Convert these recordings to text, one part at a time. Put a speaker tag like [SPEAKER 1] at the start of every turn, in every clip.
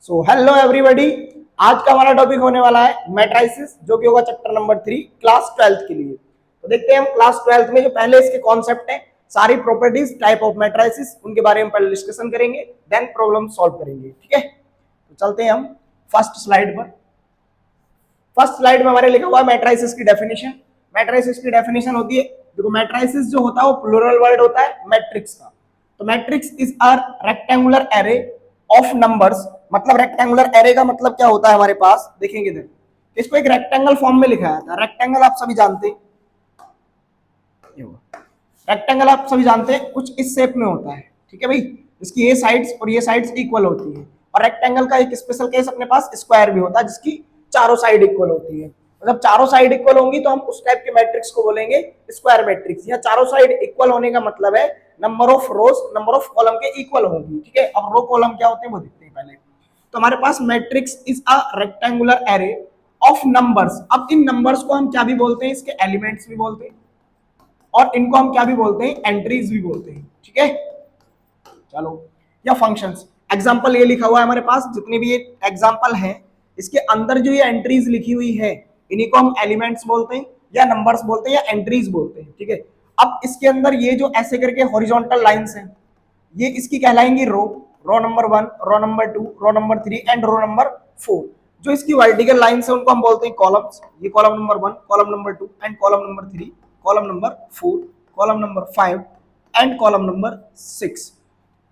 [SPEAKER 1] So hello everybody, आज का हमारा टॉपिक होने वाला है मैट्रिसेस, जो कि होगा चैप्टर नंबर 3 क्लास 12th के लिए। तो देखते हैं हम क्लास 12th में जो पहले इसके कॉन्सेप्ट है, सारी प्रॉपर्टीज टाइप ऑफ मैट्रिसेस, उनके बारे में पहले डिस्कशन करेंगे, देन प्रॉब्लम सॉल्व करेंगे। ठीक है, तो चलते हैं हम फर्स्ट स्लाइड पर। फर्स्ट स्लाइड में हमारे लिखा हुआ है मैट्रिसेस की डेफिनेशन। मैट्रिसेस की डेफिनेशन होती है, देखो मैट्रिसेस जो होता है वो प्लूरल वर्ड होता है मैट्रिक्स का। तो matrix is a rectangular array of numbers. मतलब रेक्टेंगुलर एरे का मतलब क्या होता है हमारे पास, देखेंगे इधर इसको एक रेक्टेंगल फॉर्म में लिखा है। रेक्टेंगल आप सभी जानते हैं, रेक्टेंगल आप सभी जानते हैं कुछ इस शेप में होता है। ठीक है भाई, इसकी ये साइड्स और ये साइड्स इक्वल होती है। और रेक्टेंगल का एक स्पेशल केस अपने पास स्क्वायर भी होता है, जिसकी चारों साइड इक्वल होती है। मतलब चारों साइड इक्वल होंगी तो हम उस टाइप के मैट्रिक्स को बोलेंगे स्क्वायर मैट्रिक्स। या चारों साइड इक्वल होने का मतलब है number of rows number of column के इक्वल होंगी। ठीक है, अब रो कॉलम क्या होते हैं वो देखते हैं पहले। तो हमारे पास matrix is a rectangular array of numbers. अब इन नंबर्स को हम क्या भी बोलते हैं, इसके एलिमेंट्स भी बोलते हैं और इनको हम क्या भी बोलते हैं, एंट्रीज भी बोलते हैं। ठीक है, चलो, या फंक्शंस। एग्जांपल ये लिखा हुआ है हमारे पास, जितने भी ये एग्जांपल हैं इसके अंदर जो ये एंट्रीज लिखी हुई है, इन्हीं को हम एलिमेंट्स बोलते हैं या नंबर्स बोलते हैं या एंट्रीज बोलते हैं। ठीक है, अब इसके अंदर ये जो ऐसे करके हॉरिजॉन्टल लाइंस हैं, ये इसकी कहलाएंगी row. Row number 1, row number 2, row number 3 and row number 4। जो इसकी वर्टिकल लाइंस है उनको हम बोलते हैं कॉलम्स। ये column number 1, column number 2 and column number 3, column number 4, column number 5 and column number 6।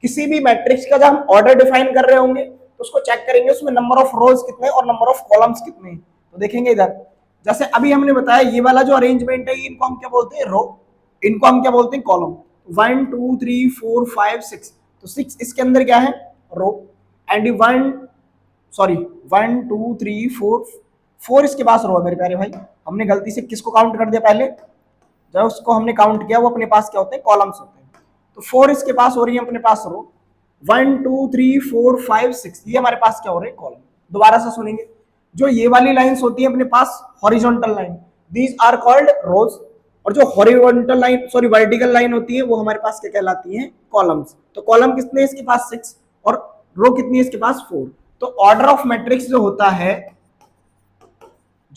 [SPEAKER 1] किसी भी मैट्रिक्स का जब हम ऑर्डर डिफाइन कर रहे होंगे तो उसको चेक करेंगे उसमें नंबर ऑफ रोज कितने और नंबर ऑफ कॉलम्स कितने। तो देखेंगे इधर, जैसे अभी हमने बताया ये वाला जो अरेंजमेंट है, इनको हम क्या बोलते हैं, रो। इनको हम क्या बोलते हैं, कॉलम। 1 2 3 4 5 6, तो 6 इसके अंदर क्या है, रो। एंड 1 2 3 4, 4 इसके पास रो है मेरे प्यारे भाई। हमने गलती से किसको काउंट कर दिया पहले, जब उसको हमने काउंट किया वो अपने पास क्या होते हैं, कॉलम्स होते हैं। तो 4 इसके पास हो रही है अपने पास रो। 1 2 3 4 5 6 ये हमारे पास क्या हो रहे हैं, कॉलम। दोबारा से सुनेंगे, जो ये वाली लाइंस होती है अपने पास horizontal line, these are called rows. और जो हॉरिजॉन्टल लाइन वर्टिकल लाइन होती है वो हमारे पास क्या कहलाती है, कॉलम्स। तो कॉलम कितने इसके पास 6 और रो कितनी है इसके पास 4। तो ऑर्डर ऑफ मैट्रिक्स जो होता है,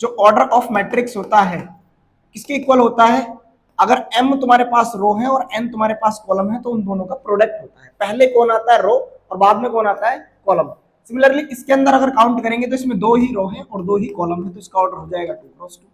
[SPEAKER 1] जो ऑर्डर ऑफ मैट्रिक्स होता है किसके इक्वल होता है, अगर m तुम्हारे पास रो है और n तुम्हारे पास कॉलम है तो उन दोनों का प्रोडक्ट होता है। पहले कौन आता है, रो, और बाद में कौन आता है, कॉलम। सिमिलरली इसके अंदर अगर काउंट करेंगे तो इसमें 2 ही रो हैं और 2 ही कॉलम है, तो इसका ऑर्डर हो जाएगा 2 क्रॉस 2।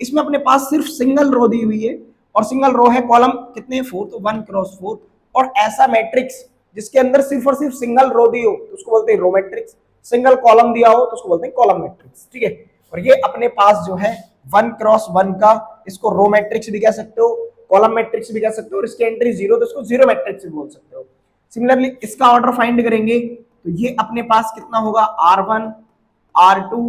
[SPEAKER 1] इसमें अपने पास सिर्फ सिंगल रो दी हुई है और सिंगल रो है, कॉलम कितने 4, तो 1 क्रॉस 4। और ऐसा मैट्रिक्स जिसके अंदर सिर्फ और सिर्फ सिंगल रो दी हो तो उसको बोलते हैं रो मैट्रिक्स। सिंगल कॉलम दिया हो तो उसको बोलते हैं कॉलम मैट्रिक्स। ठीक है, और ये अपने पास जो है 1 क्रॉस 1 का, इसको रो मैट्रिक्स भी कह सकते हो, कॉलम मैट्रिक्स भी कह सकते हो, और इसकी एंट्री 0 तो इसको जीरो मैट्रिक्स भी बोल सकते हो। सिमिलरली इसका ऑर्डर फाइंड करेंगे तो ये अपने पास कितना होगा, R1 R2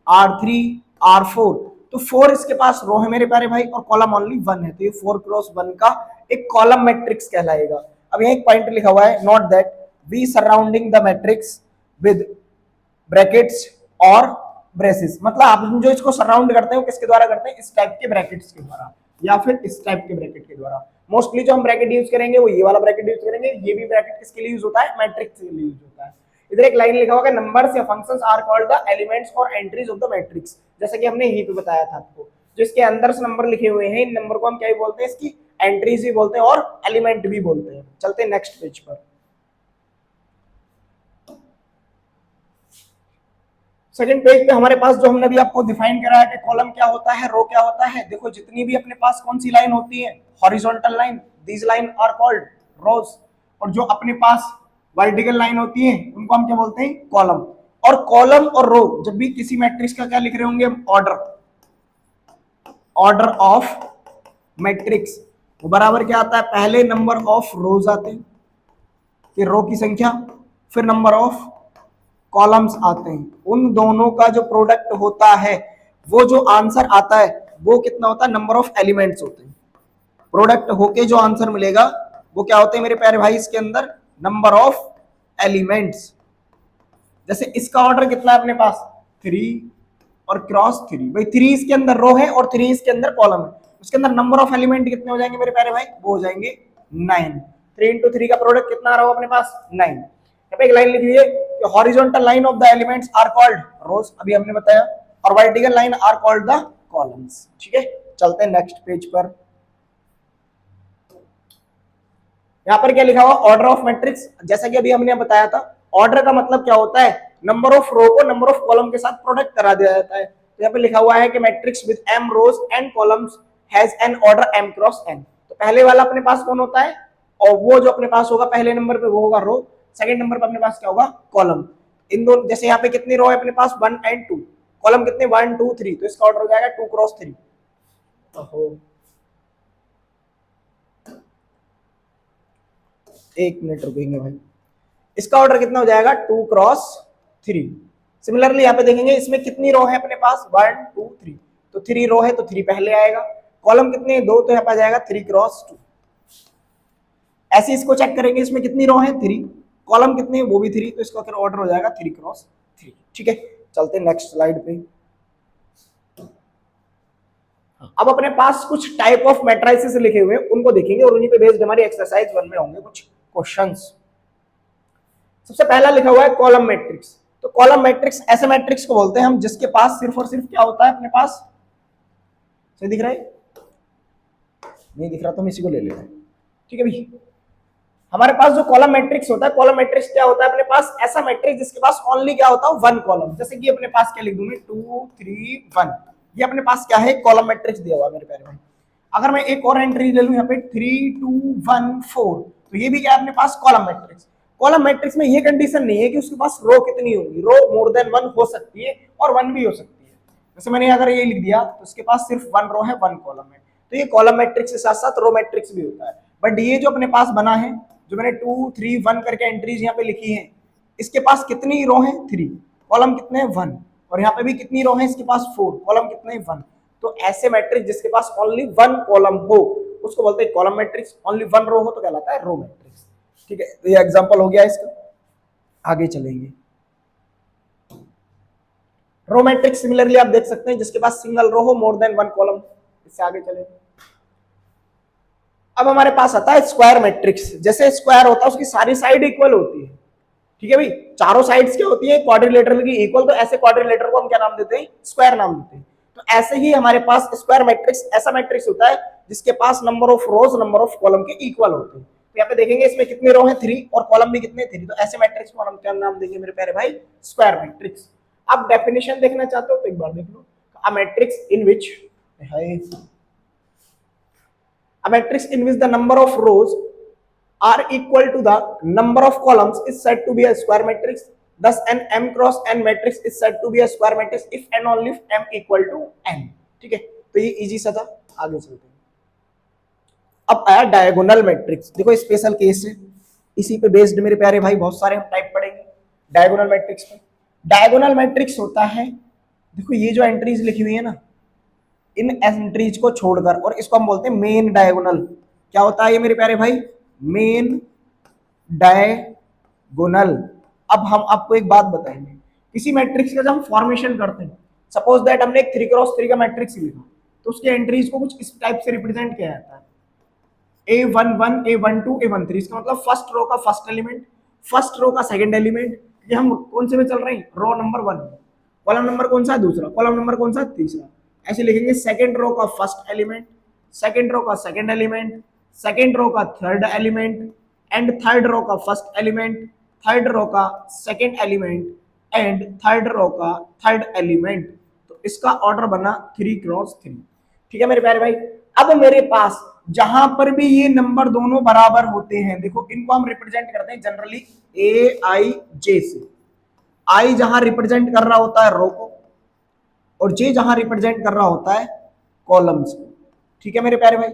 [SPEAKER 1] R3 R4। तो 4 इसके पास रो है मेरे प्यारे भाई और कॉलम ओनली 1 है, तो ये 4 क्रॉस 1 का एक कॉलम मैट्रिक्स कहलाएगा। अब यहाँ एक पॉइंट लिखा हुआ है, note that we surrounding the matrix with brackets और ब्रेसेस। मतलब आप जो इसको सराउंड करते हैं वो किसके द्वारा करते हैं, इस टाइप के ब्रैकेट्स के द्वारा या फिर इस टाइप के ब्रैकेट के द्वारा। मोस्टली जो हम ब्रैकेट यूज करेंगे वो ये वाला ब्रैकेट यूज करेंगे। ये भी ब्रैकेट किसके लिए यूज होता है, मैट्रिक्स के लिए यूज होता है। इधर एक लाइन लिखा होगा, नंबर्स या functions are called the elements और एंट्रीज ऑफ द मैट्रिक्स। जैसा कि हमने यहीं पे बताया था आपको, जो इसके अंदर से नंबर लिखे हुए हैं, इन नंबर को हम क्या बोलते हैं, इसकी एंट्रीज भी बोलते हैं और एलिमेंट भी बोलते हैं। चलते हैं नेक्स्ट पेज पर। सेकंड पेज पे हमारे पास जो हमने अभी आपको डिफाइन करा है कि कॉलम क्या होता है, रो क्या होता है। देखो जितनी भी अपने पास कौन सी लाइन होती है, horizontal line, these line are called rows. और जो अपने पास वर्टिकल लाइन होती है उनको हम क्या बोलते हैं, कॉलम। और कॉलम और रो जब भी किसी मैट्रिक्स का क्या लिख रहे होंगे हम, ऑर्डर ऑफ मैट्रिक्स, वो बराबर क्या आता है, पहले नंबर ऑफ रोज आते हैं, फिर रो की संख्या, फिर नंबर ऑफ कॉलम्स आते हैं। उन दोनों का जो प्रोडक्ट होता है, वो जो आंसर आता है वो कितना होता है, नंबर ऑफ एलिमेंट्स होते हैं। प्रोडक्ट होके जो आंसर मिलेगा वो क्या होते हैं मेरे प्यारे भाई, इसके अंदर नंबर ऑफ एलिमेंट्स। जैसे इसका ऑर्डर कितना है अपने पास, 3 और क्रॉस 3। भाई 3 इसके अंदर रो है और 3 इसके अंदर कॉलम है, उसके अंदर नंबर ऑफ एलिमेंट कितने हो जाएंगे मेरे प्यारे भाई, वो हो जाएंगे 9। 3 into 3 का प्रोडक्ट कितना आ रहा हो अपने पास, 9। एक लाइन लिखी है, कि horizontal line of the elements are called rows, अभी हमने बताया, और vertical line are called the columns. ठीक है, चलते हैं नेक्स्ट पेज पर। यहां पर क्या लिखा हुआ, ऑर्डर ऑफ मैट्रिक्स। जैसा कि अभी हमने बताया था, ऑर्डर का मतलब क्या होता है, नंबर ऑफ रो को नंबर ऑफ कॉलम के साथ प्रोडक्ट करा दिया जाता है। तो यहाँ पे लिखा हुआ है कि matrix with m rows and columns has an order m cross n। तो पहले वाला अपने पास कौन होता है, और वो जो अपने पास होगा पहले नंबर पे वो होगा रो, सेकंड नंबर पे अपने पास क्या होगा, कॉलम। इन दोनों, जैसे यहाँ पे कितनी रो है अपने पास 1 एंड 2, कॉलम कितने 1 2 3, तो इसका ऑर्डर हो जाएगा 2 क्रॉस 3। एक मिनट रुकेंगे भाई, इसका ऑर्डर कितना हो जाएगा 2 क्रॉस 3। सिमिलरली यहाँ पे देखेंगे इसमें कितनी रो है अपने पास 1 2 3, तो 3 रो है तो 3 पहले आएगा, कॉलम कितने 2, तो यहाँ पे आ जाएगा 3 क्रॉस 2। ऐसे इसको चेक करेंगे, इसमें कितनी रो है 3, कॉलम कितने वो भी 3, तो इसका फिर ऑर्डर हो जाएगा 3 क्रॉस 3। ठीक है, चलते हैं नेक्स्ट स्लाइड पे। अब अपने पास कुछ टाइप ऑफ मैट्रिसेस लिखे हुए हैं, उनको देखेंगे और उन्हीं पे बेस्ड हमारी एक्सरसाइज 1 में होंगे कुछ क्वेश्चंस। सबसे पहला लिखा हुआ है कॉलम मैट्रिक्स। तो कॉलम मैट्रिक्स ऐसे मैट्रिक्स को बोलते हैं हम जिसके पास सिर्फ और सिर्फ क्या होता है अपने पास, सही दिख रहा है, नहीं दिख रहा तो हम इसी को ले लेते हैं। ठीक है भाई, हमारे पास जो कॉलम मैट्रिक्स होता है, कॉलम मैट्रिक्स क्या होता है अपने पास, ऐसा मैट्रिक्स जिसके पास ओनली क्या होता है 1 कॉलम। जैसे कि अपने पास क्या लिख दूं मैं 2 3 1, ये अपने पास क्या है कॉलम मैट्रिक्स दिया हुआ मेरे प्यारे भाई। अगर मैं एक और एंट्री ले लूं यहाँ पे 3 2 1 4, तो ये भी क्या है अपने पास कॉलम मैट्रिक्स। कॉलम मैट्रिक्स में ये कंडीशन नहीं है कि उसके पास रो कितनी होगी, रो मोर देन 1 हो सकती है और 1 भी हो सकती है। जैसे मैंने अगर ये लिख दिया तो उसके पास सिर्फ 1 रो है 1 कॉलम है, तो ये कॉलम मैट्रिक्स के साथ साथ रो मैट्रिक्स भी होता है। बट ये जो अपने पास बना है, जो मैंने 2 3 1 करके एंट्रीज यहाँ पे लिखी है, इसके पास कितनी रो है 3, कॉलम कितने 1, और यहाँ पे भी कितनी रो है इसके पास 4, कॉलम कितने 1। तो ऐसे मैट्रिक्स जिसके पास ओनली 1 कॉलम हो उसको बोलते हैं कॉलम मैट्रिक्स, ओनली 1 रो हो तो कहलाता है रो मैट्रिक्स। ठीक है, तो ये एग्जांपल हो गया इसका, आगे चलेंगे। रो मैट्रिक्स सिमिलरली आप देख सकते हैं जिसके पास सिंगल रो हो मोर देन 1 कॉलम। इससे आगे चलेंगे। अब हमारे पास आता है स्क्वायर मैट्रिक्स। जैसे स्क्वायर होता है उसकी सारी साइड इक्वल होती है, ठीक है भाई, चारों साइड्स क्या होती है क्वाड्रिलेटरल की इक्वल, तो ऐसे क्वाड्रिलेटर को हम क्या नाम देते हैं, स्क्वायर नाम देते हैं। तो ऐसे ही हमारे पास स्क्वायर मैट्रिक्स ऐसा मैट्रिक्स होता है जिसके पास number of rows number of column के इक्वल होते हैं। तो यहाँ पे देखेंगे इसमें कितने रो हैं 3 और कॉलम भी कितने 3, तो ऐसे मैट्रिक्स को हम क्या नाम देंगे मेरे प्यारे भाई, स्क्वायर मैट्रिक्स। आप डेफिनेशन देखना चाहते हो तो एक बार देख लो, a matrix in which a matrix in which the number of rows are equal to the number of columns is said to be a square matrix. Thus an m cross n matrix is said to be a square matrix if and only if m equal to n. ठीक है, तो ये easy सा था, आगे चलते हैं। अब आया डायगोनल मैट्रिक्स। देखो स्पेशल केस है, इसी पे बेस्ड मेरे प्यारे भाई बहुत सारे हम टाइप पढ़ेंगे डायगोनल मैट्रिक्स में। डायगोनल मैट्रिक्स होता है, देखो ये जो एंट्रीज लिखी हुई है ना, इन एंट्रीज को छोड़कर, और इसको हम बोलते हैं मेन डायगोनल। क्या होता है ये मेरे प्यारे भाई, मेन डायगोनल। अब हम आपको एक बात बताएंगे, किसी मैट्रिक्स का जब हम फॉर्मेशन करते हैं, सपोज दैट हमने एक 3 क्रॉस 3 का मैट्रिक्स लिखा, तो उसके एंट्रीज को कुछ इस टाइप से रिप्रेजेंट किया जाता है, A11 A12 A13। इसका मतलब फर्स्ट रो का फर्स्ट एलिमेंट, फर्स्ट रो का सेकंड एलिमेंट। ये हम कौन से में चल रहे हैं, रो नंबर 1, कॉलम नंबर कौन सा है दूसरा, कॉलम नंबर कौन सा तीसरा। ऐसे लिखेंगे सेकंड रो का फर्स्ट एलिमेंट, सेकंड रो का सेकंड एलिमेंट, सेकंड रो का third element, and third row का फर्स्ट एलिमेंट, थर्ड रो का second element, and third row का थर्ड एलिमेंट। तो इसका ऑर्डर बना 3 क्रॉस 3। ठीक है मेरे प्यारे भाई। अब मेरे पास जहां पर भी ये नंबर दोनों बराबर होते हैं, देखो इनको हम रिप्रेजेंट करते हैं जनरली ए आई जे से। आई जहां रिप्रेजेंट कर रहा होता है रो को, और जे जहां रिप्रेजेंट कर रहा होता है कॉलम्स को। ठीक है मेरे प्यारे भाई।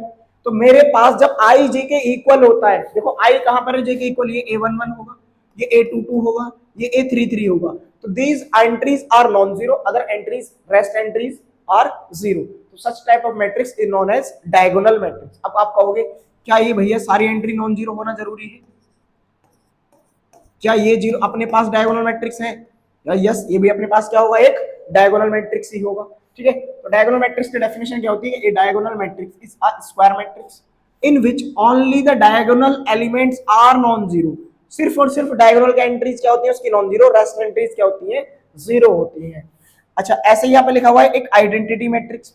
[SPEAKER 1] तो मेरे पास जब आई जे के इक्वल होता है, देखो आई कहां पर है जे के इक्वल, ये A11 होगा, ये A22 होगा, ये A33 होगा। तो these entries are non zero, other entries rest entries are zero. तो such type of matrix is known as diagonal matrix. अब आप कहोगे क्या ये भैया सारी एंट्री नॉन जीरो होना जरूरी है, क्या ये जीरो अपने पास डायगोनल मैट्रिक्स है, यस ये भी अपने पास क्या होगा, एक डायगोनल मैट्रिक्स ही होगा। ठीक है, तो डायगोनल मैट्रिक्स की डेफिनेशन क्या होती है, a diagonal matrix is a square matrix in which only the diagonal elements are non zero. सिर्फ और सिर्फ डायगोनल की एंट्रीज क्या होती है उसकी नॉन जीरो, रेस्ट एंट्रीज क्या होती है जीरो होती है। अच्छा ऐसे यहाँ पे लिखा हुआ है एक आइडेंटिटी मैट्रिक्स,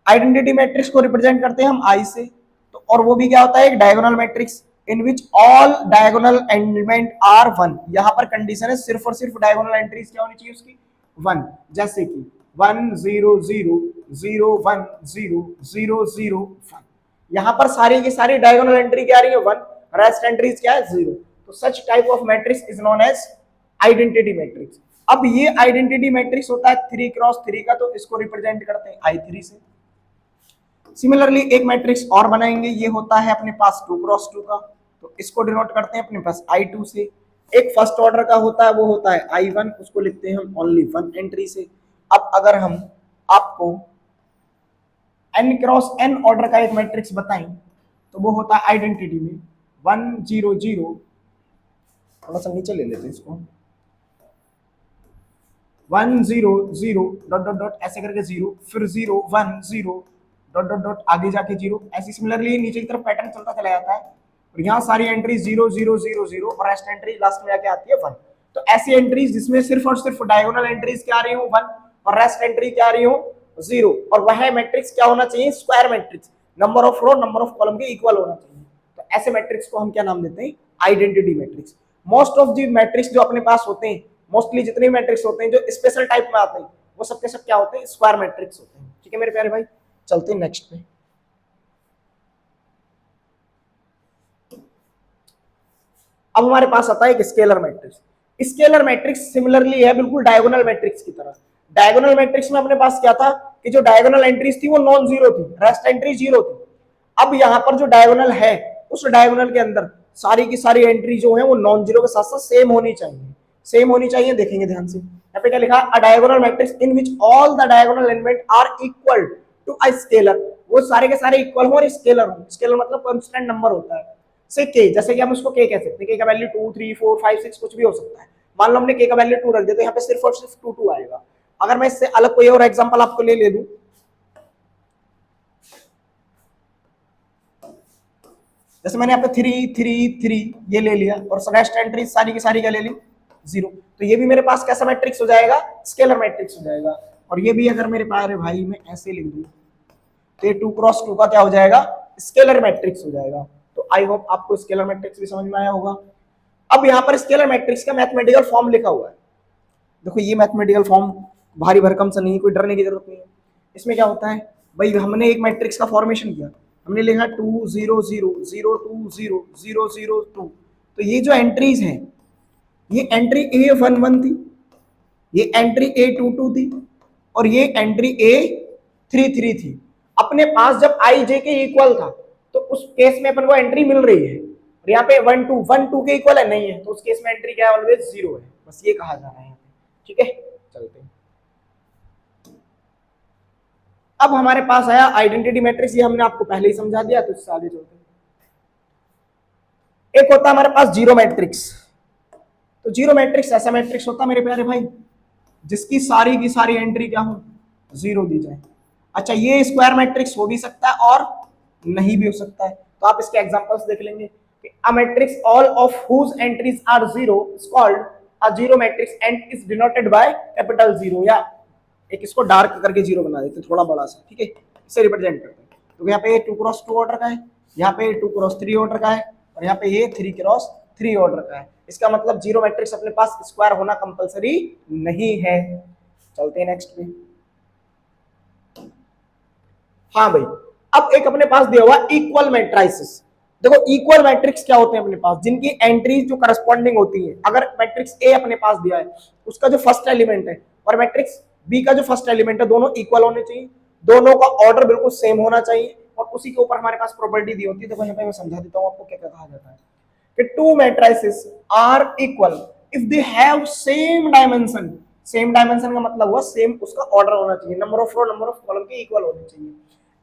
[SPEAKER 1] आइडेंटिटी मैट्रिक्स को रिप्रेजेंट करते हैं हम आई से, तो और वो भी क्या होता है एक diagonal matrix in which all diagonal element are one. यहां पर कंडीशन है सिर्फ और सिर्फ डायगोनल एंट्रीज क्या होनी चाहिए उसकी वन, जैसे कि 1 0 0 0 1 0 0 0 1। यहां पर सारी की सारी डायगोनल एंट्री क्या आ रही है वन, रेस्ट एंट्रीज क्या है जीरो। तो such type of matrix is known as identity matrix. अब ये आइडेंटिटी मैट्रिक्स होता है 3 क्रॉस 3 का, तो इसको रिप्रेजेंट करते हैं I3 से। सिमिलरली एक मैट्रिक्स और बनाएंगे, ये होता है अपने पास 2 क्रॉस 2 का, तो इसको डिनोट करते हैं अपने पास I2 से। एक फर्स्ट ऑर्डर का होता है वो होता है I1, उसको लिखते हैं हम ओनली 1 एंट्री से। अब अगर हम आपको n क्रॉस n ऑर्डर का एक मैट्रिक्स बताएं तो वो होता है आइडेंटिटी में 1 0 0, थोड़ा सा नीचे ले लेते हैं इसको, 1 0 0 डॉट डॉट डॉट ऐसे करके 0, फिर 0 1 0 डॉट डॉट डॉट आगे जाके 0, ऐसे सिमिलरली नीचे की तरफ पैटर्न चलता चला जाता है। और यहाँ सारी एंट्री 0 0 0 0 और रेस्ट एंट्री लास्ट में आके आती है 1। तो ऐसी एंट्रीज जिसमें सिर्फ और सिर्फ डायगोनल एंट्रीज क्या आ रही हो 1 और रेस्ट एंट्री क्या आ रही हो 0, और वह मैट्रिक्स क्या होना चाहिए square matrix, number of row number of column के इक्वल होना चाहिए। तो ऐसे मैट्रिक्स को हम क्या नाम देते हैं identity matrix. Most of the matrix जो अपने पास होते हैं, मोस्टली जितने मैट्रिक्स होते हैं जो स्पेशल टाइप में आते हैं वो सबके सब क्या होते हैं स्क्वायर मैट्रिक्स होते हैं। ठीक है मेरे प्यारे भाई, चलते हैं नेक्स्ट पे। अब हमारे पास आता है एक scalar matrix. Scalar matrix similarly है बिल्कुल डायगोनल मैट्रिक्स की तरह। डायगोनल मैट्रिक्स में अपने पास क्या था कि जो डायगोनल एंट्रीज थी वो नॉन जीरो थी, रेस्ट एंट्री जीरो थी। अब यहां पर जो डायगोनल है उस डायगोनल के अंदर सारी की सारी एंट्री जो है वो नॉन जीरो के साथ साथ सेम होनी चाहिए, सेम होनी चाहिए। देखेंगे ध्यान से, यहाँ पे क्या लिखा है, a diagonal matrix in which all the diagonal element are equal to a scalar, वो सारे के सारे इक्वल हो और स्केलर हो। स्केलर मतलब कांस्टेंट नंबर होता है से के, जैसे कि हम उसको के कह सकते हैं, के का वैल्यू 2 3 4 5 6 कुछ भी हो सकता है। मान लो हमने के का वैल्यू 2 रख दिया तो यहाँ पे सिर्फ और सिर्फ 2 2 आएगा। अगर मैं इससे अलग कोई और एग्जांपल आपको ले लूं, जैसे मैंने यहाँ पे 3 3 3 ये ले लिया और रेस्ट एंट्री सारी की सारी क्या ले ली 0, तो ये भी मेरे पास कैसा मैट्रिक्स हो जाएगा स्केलर मैट्रिक्स हो जाएगा। और ये भी अगर मेरे पास भाई मैं ऐसे लिख दूं तो ये 2 क्रॉस 2 का क्या हो जाएगा स्केलर मैट्रिक्स हो जाएगा। तो आई होप आपको स्केलर मैट्रिक्स भी समझ में आया होगा। अब यहाँ पर स्केलर मैट्रिक्स का मैथमेटिकल फॉर्म लिखा हुआ है, देखो ये मैथमेटिकल फॉर्म भारी भरकम सा नहीं, कोई डरने की जरूरत नहीं है। इसमें क्या होता है भाई, हमने एक मैट्रिक्स का फॉर्मेशन किया, हमने लिखा 2 0 0 0 2 0 0 0 2, तो ये जो एंट्रीज हैं ये एंट्री A11 थी, ये एंट्री A22 थी और ये एंट्री A33 थी। अपने पास जब I J के इक्वल था तो उस केस में अपन को एंट्री मिल रही है, और यहाँ पे 1 2 के इक्वल है नहीं है, तो उस केस में एंट्री क्या है ऑलवेज 0 है, बस ये कहा जा रहा है। ठीक है चलते हैं। अब हमारे पास आया आइडेंटिटी मैट्रिक्स, ये हमने आपको पहले ही समझा दिया, तो इससे आगे चलते हैं। एक होता है हमारे पास जीरो मैट्रिक्स। तो जीरो मैट्रिक्स ऐसा मैट्रिक्स होता है मेरे प्यारे भाई जिसकी सारी की सारी एंट्री क्या हो जीरो दी जाए। अच्छा ये स्क्वायर मैट्रिक्स हो भी सकता है और नहीं भी हो सकता है, तो आप इसके एग्जांपल्स देख लेंगे कि a matrix all of whose entries are zero is called a zero matrix and is denoted by capital zero, या एक इसको डार्क करके जीरो बना देते हैं थोड़ा बड़ा सा, ठीक है, इसे रिप्रेजेंट करते हैं। तो यहाँ पे 2 क्रॉस 2 ऑर्डर का है, यहाँ पे 2 क्रॉस 3 ऑर्डर का है और यहाँ पे ये 3 क्रॉस 3 ऑर्डर का है। इसका मतलब जीरो मैट्रिक्स अपने पास स्क्वायर होना कंपलसरी नहीं है। चलते हैं नेक्स्ट पे। हाँ भाई अब एक अपने पास दिया हुआ इक्वल मैट्रिसेस। देखो इक्वल मैट्रिक्स क्या होते हैं अपने पास, जिनकी एंट्रीज जो करस्पॉन्डिंग होती है। अगर मैट्रिक्स ए अपने पास दिया है उसका जो फर्स्ट एलिमेंट है और मैट्रिक्स बी का जो फर्स्ट एलिमेंट है दोनों इक्वल होने चाहिए, दोनों का ऑर्डर बिल्कुल सेम होना चाहिए, और उसी के ऊपर हमारे पास प्रॉपर्टी दी होती है। देखो यहाँ पे मैं समझा देता हूँ आपको क्या क्या कहा जाता है कि two matrices are equal if they have same dimension. Same dimension का मतलब हुआ सेम उसका ऑर्डर होना चाहिए, number of row number of column के इक्वल होने चाहिए,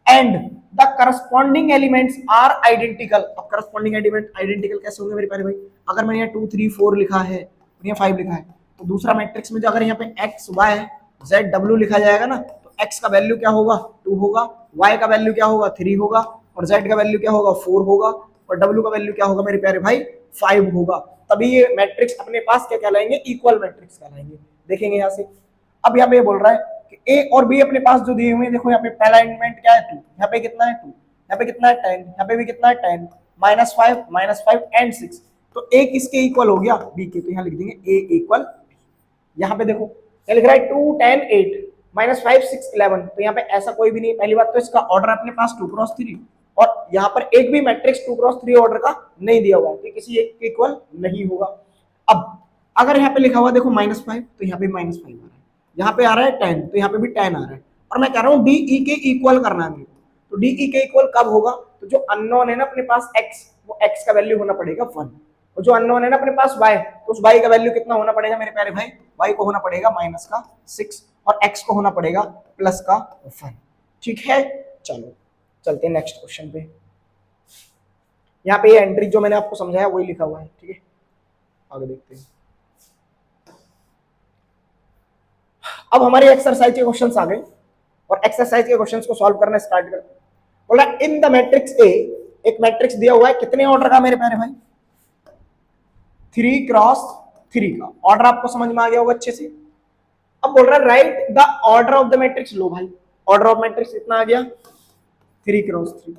[SPEAKER 1] and the corresponding elements are identical. अब करस्पॉन्डिंग एलिमेंट आइडेंटिकल कैसे होंगे मेरे प्यारे भाई, अगर मैंने यहाँ 2 3 4 लिखा है और यहाँ 5 लिखा है तो दूसरा मैट्रिक्स में जो अगर यहाँ पे x y z w लिखा जाएगा ना तो x का वैल्यू क्या होगा 2 होगा, y का वैल्यू क्या होगा 3 होगा और z का वैल्यू क्या होगा 4 होगा और w का वैल्यू क्या होगा मेरे प्यारे भाई 5 होगा। तभी ये मैट्रिक्स अपने पास क्या कहलाएंगे, इक्वल मैट्रिक्स कहलाएंगे। देखेंगे यहाँ से, अब यहाँ पे ये बोल रहा है कि ए और बी अपने पास जो दिए हुए हैं, देखो यहाँ पे पहला एलिमेंट क्या है 2, यहाँ पे कितना है 2, यहाँ पे कितना है 10, यहाँ पे भी कितना है 10, -5 एंड 6, तो ए किसके इक्वल हो गया, बी के, तो यहाँ लिख देंगे ए इक्वल। यहाँ पे देखो क्या लिख रहा है 2 10 8 -5 6 11, तो यहाँ पे ऐसा कोई भी नहीं। पहली बात तो इसका ऑर्डर अपने पास 2x3, और यहाँ पर एक भी मैट्रिक्स 2x3 ऑर्डर का नहीं दिया हुआ है, तो किसी एक के इक्वल नहीं होगा। अब अगर यहाँ पे लिखा हुआ देखो -5, तो यहाँ पे -5 आ रहा है, यहाँ पे आ रहा है 10, तो यहाँ पे भी 10 आ रहा है, और मैं कह रहा हूँ डी ई के इक्वल करना है मेरे को, तो डी ई के इक्वल कब होगा, तो जो अननोन है ना अपने पास x, वो x का वैल्यू होना पड़ेगा 1, और जो अननोन है ना अपने पास y, तो उस y का वैल्यू कितना होना पड़ेगा मेरे प्यारे भाई, y को होना पड़ेगा -6 और x को होना पड़ेगा +1। ठीक है, चलो चलते हैं नेक्स्ट क्वेश्चन पे। यहाँ पे ये एंट्री जो मैंने आपको समझाया वही लिखा हुआ है, ठीक है, आगे देखते हैं। अब हमारे एक्सरसाइज के क्वेश्चंस आ गए, और एक्सरसाइज के क्वेश्चंस को सॉल्व करना स्टार्ट करते हैं। बोला इन द मैट्रिक्स ए, एक मैट्रिक्स दिया हुआ है, कितने ऑर्डर का मेरे प्यारे भाई, 3x3 का। ऑर्डर आपको समझ में आ गया होगा अच्छे से। अब बोल रहा है right the order of the matrix, लो भाई ऑर्डर ऑफ मैट्रिक्स कितना आ गया 3x3।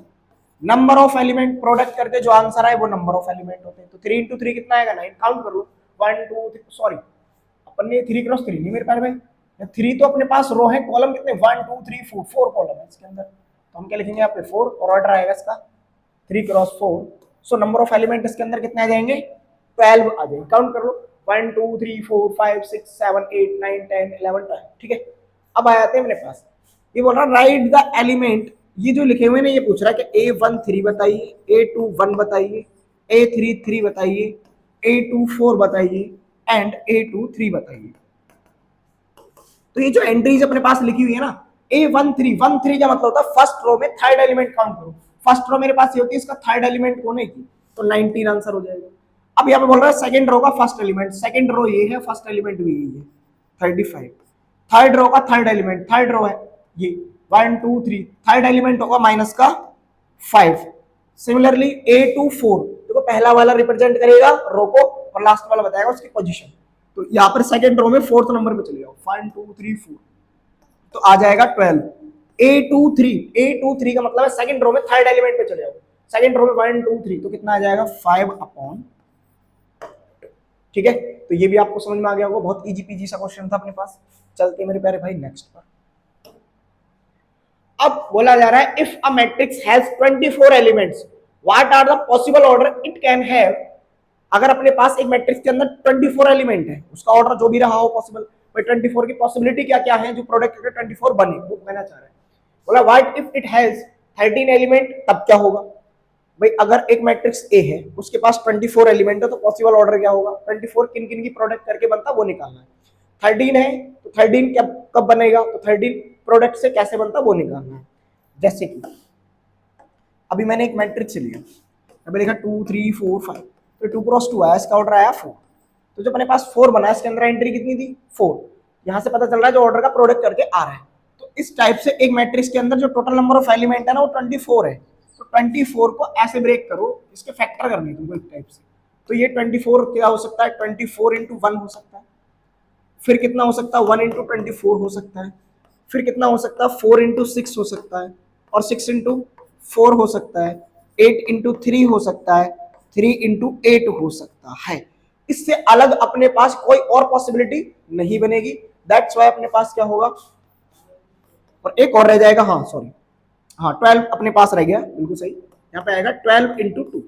[SPEAKER 1] Number of element product करके जो आंसर आए वो नंबर ऑफ एलिमेंट होते हैं, तो 3 × 3 कितना आएगा 9, काउंट कर लो 1 2 3, सॉरी अपन ने 3x3 नहीं मेरे प्यारे भाई, 3 तो अपने पास रो है, कॉलम कितने 1 2 3 4 कॉलम है इसके अंदर, तो हम क्या लिखेंगे यहाँ पे 4, और ऑर्डर आएगा इसका 3x4। So number of element इसके अंदर कितने आ जाएंगे 12 आ जाएंगे, काउंट कर लो 1 2 3 4 5 6 7 8 9 10 11 12, ठीक है। अब आ जाते हैं मेरे पास, ये बोल रहा है राइट द एलिमेंट, ये जो लिखे हुए ना ये पूछ रहा है कि A1 3 बताइए, A2 1 बताइए, A3 3 बताइए, A2 4 बताइए एंड A2 3 बताइए। तो ये जो एंट्रीज अपने पास लिखी हुई है ना A1 3, 1 3 का मतलब होता है फर्स्ट रो में थर्ड एलिमेंट काउंट करो, फर्स्ट रो मेरे पास ये होती है, इसका थर्ड एलिमेंट कौन है की, तो 19 आंसर हो जाएगा। अब यहाँ पे बोल रहा है सेकंड रो का फर्स्ट एलिमेंट, सेकंड रो ये है, फर्स्ट एलिमेंट भी ये है 35। थर्ड रो का थर्ड एलिमेंट, थर्ड रो है ये 1 2 3, थर्ड एलिमेंट होगा -5। सिमिलरली A2 4, देखो पहला वाला रिप्रेजेंट करेगा रो को और लास्ट वाला बताएगा उसकी पोजीशन, तो यहाँ पर सेकंड रो में फोर्थ नंबर पे चले जाओ 1 2 3 4, तो आ जाएगा 12। A2 3 का मतलब है सेकंड रो में थर्ड एलिमेंट पे चले जाओ, सेकंड रो में 1 2 3, तो कितना आ जाएगा 5/2, ठीक है। तो ये भी आपको समझ में आ गया होगा, बहुत इजी पीजी सा क्वेश्चन था अपने पास। चलते मेरे प्यारे भाई नेक्स्ट पर। अब बोला जा रहा है if a matrix has 24 elements what are the possible order it can have. अगर अपने पास एक मैट्रिक्स के अंदर 24 एलिमेंट है, उसका ऑर्डर जो भी रहा हो पॉसिबल, भाई 24 की पॉसिबिलिटी क्या क्या है जो प्रोडक्ट करके 24 बने, वो कहना चाह रहा है। बोला what if it has 13 element, तब क्या होगा भाई, अगर एक मैट्रिक्स ए है उसके पास 24 एलिमेंट है तो पॉसिबल ऑर्डर क्या होगा, 24 किन किन की प्रोडक्ट करके बनता वो निकालना है। 13 है तो 13 कब बनेगा, तो 13 प्रोडक्ट से कैसे बनता वो निकालना है। जैसे कि अभी मैंने एक मैट्रिक्स लिया, अभी लिखा 2 3 4 5, तो 2x2 आया, इसका ऑर्डर आया 4, तो जो अपने पास 4 बना इसके अंदर एंट्री कितनी थी 4, यहाँ से पता चल रहा है जो ऑर्डर का प्रोडक्ट करके आ रहा है। तो इस टाइप से एक मैट्रिक्स के अंदर जो टोटल नंबर ऑफ एलिमेंट है ना वो 24 है, तो 24 को ऐसे ब्रेक करो, इसके फैक्टर करने तुमको एक टाइप से, तो ये 24 क्या हो सकता है 24 × 1 हो सकता है, फिर कितना हो सकता है 1 × 24 हो सकता है, फिर कितना हो सकता है 4 × 6 हो सकता है, और 6 × 4 हो सकता है, 8 × 3 हो सकता है, 3 × 8 हो सकता है। इससे अलग अपने पास कोई और पॉसिबिलिटी नहीं बनेगी, दैट्स वाई अपने पास क्या होगा, और एक और रह जाएगा, हाँ सॉरी, हाँ 12 अपने पास रह गया, बिल्कुल सही, यहाँ पे आएगा 12 × 2।